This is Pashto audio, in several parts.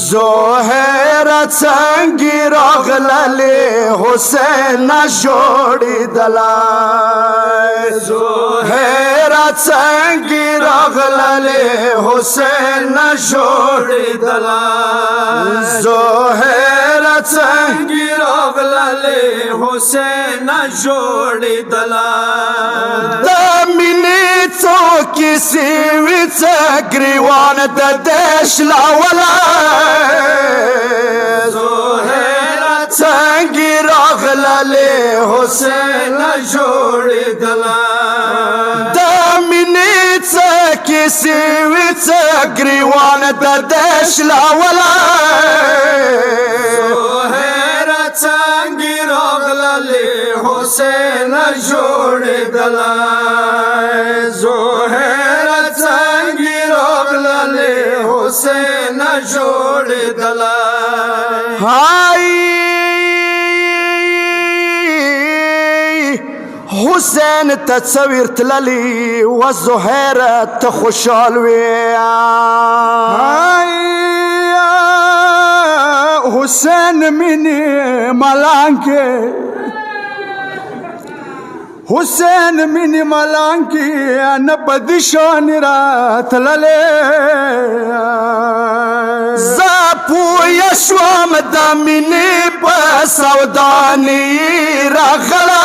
زهیر څنګه راغللې حسین جوړې دلای زهیر څنګه راغللې حسین جوړې دلای زهیر څنګه راغللې حسین جوړې دلای د مینې څوکې سیوي څه ګریوان د دیش لاولا زهیر څنګه راغللې حسین جوړې دلای د مینې څوکې سیوي څه ګریوان د دیش لاولا زهیر څنګه راغللې حسین جوړې دلای زهیر څنګه راغللې حسین جوړې دلای هاي حسین تصویر تللی و زهیر ته خوشحال وی هاي حسین منی ملانکه حسین منی ملانکی نه پدشان رات لله زپو یشوم د منی په سودانی راغلا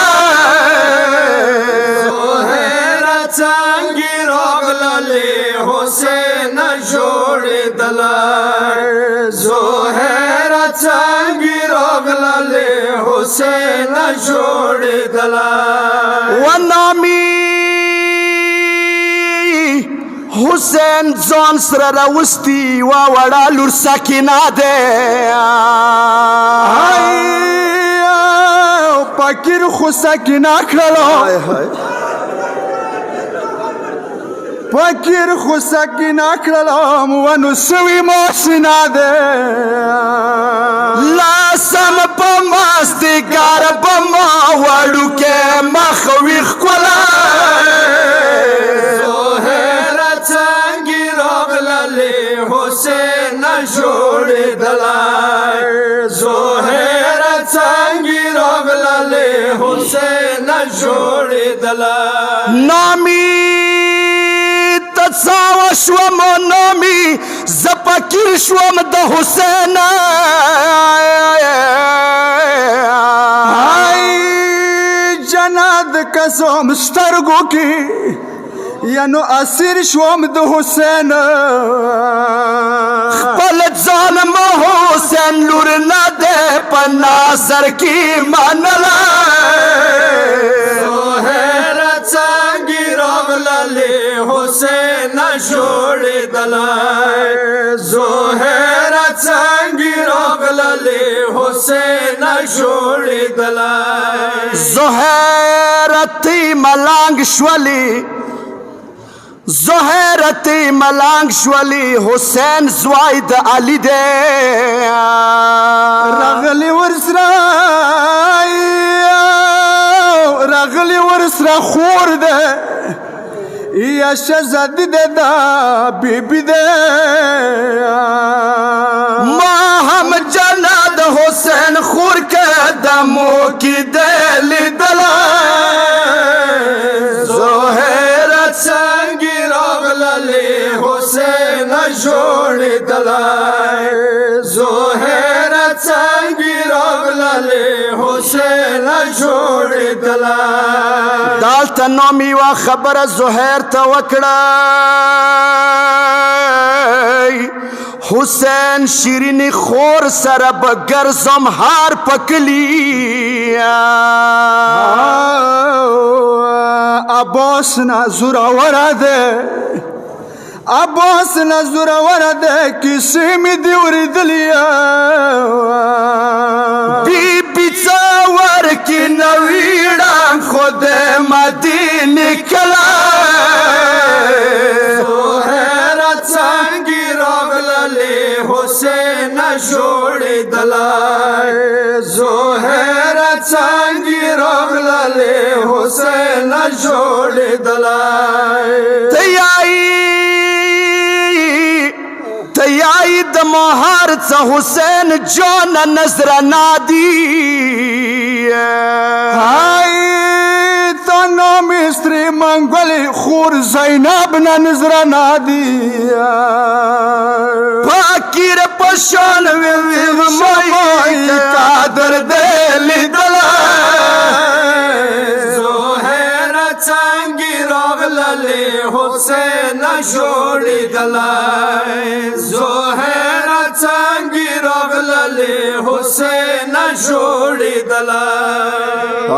زهیر څنګه راغللې حسین جوړې دلای زهیر څنګه راغللې حسین جوړې دلای و نامی حسین ځان سره راوستی و وړه لور سکینه ده فقیر خو سکینه کړلو فقیر خو سکینه کړلم ونو سوي موسینه ده لاسم په ماستګار په ما وړوکې مخ ویښ کړله زهیر څنګه راغللې حسین جوړې دلای زهیر څنګه راغللې حسین جوړې دلای نامی تساوه شوم نامی زپکیر شوم د حسین جناد قسم سترګو کې یانو اسیر شوم د حسین خپل ځان ما حسین لور نه ده په نظر کې منله زهیر څنګه راغللې حسین جوړې دلای زهیر څنګه راغللې حسین جوړې دلای زهیر تی ملنګ شولې زهیر تی ملنګ شولې حسین زوی د علي دی راغلی ورسره خور ده یا شهزادی ده دا بیبی ده ما هم جناد حسین خور که دمو کی دلی دلای زهیر څنګه راغللې حسین جوړې دلای زهیر څنګه راغللې حسین جوړې دلای دالته نومي وا خبره زهیر ته وکړه حسین شیرینی خور سره به ګرځم هار پکلی عباس نه زوروره ده عباس نه زوروره ده کیسې مې دې اورېدلې بیبي څه ورکې نه ویړم خو د مدینې کلی زهیر څنګه راغللې حسین جوړې دلای زهیر څنګه راغللې حسین جوړې دلای تیای هاي د مهار څه حسین جان نظر نادی هاي تنا مستری منگل خور زینب نظر نادی فقیر پشان وی مای قادر دلی دل زهر چنگی راغللی حسین جوڑی دلای زهر چنگی راغللی حسین جوڑی دلای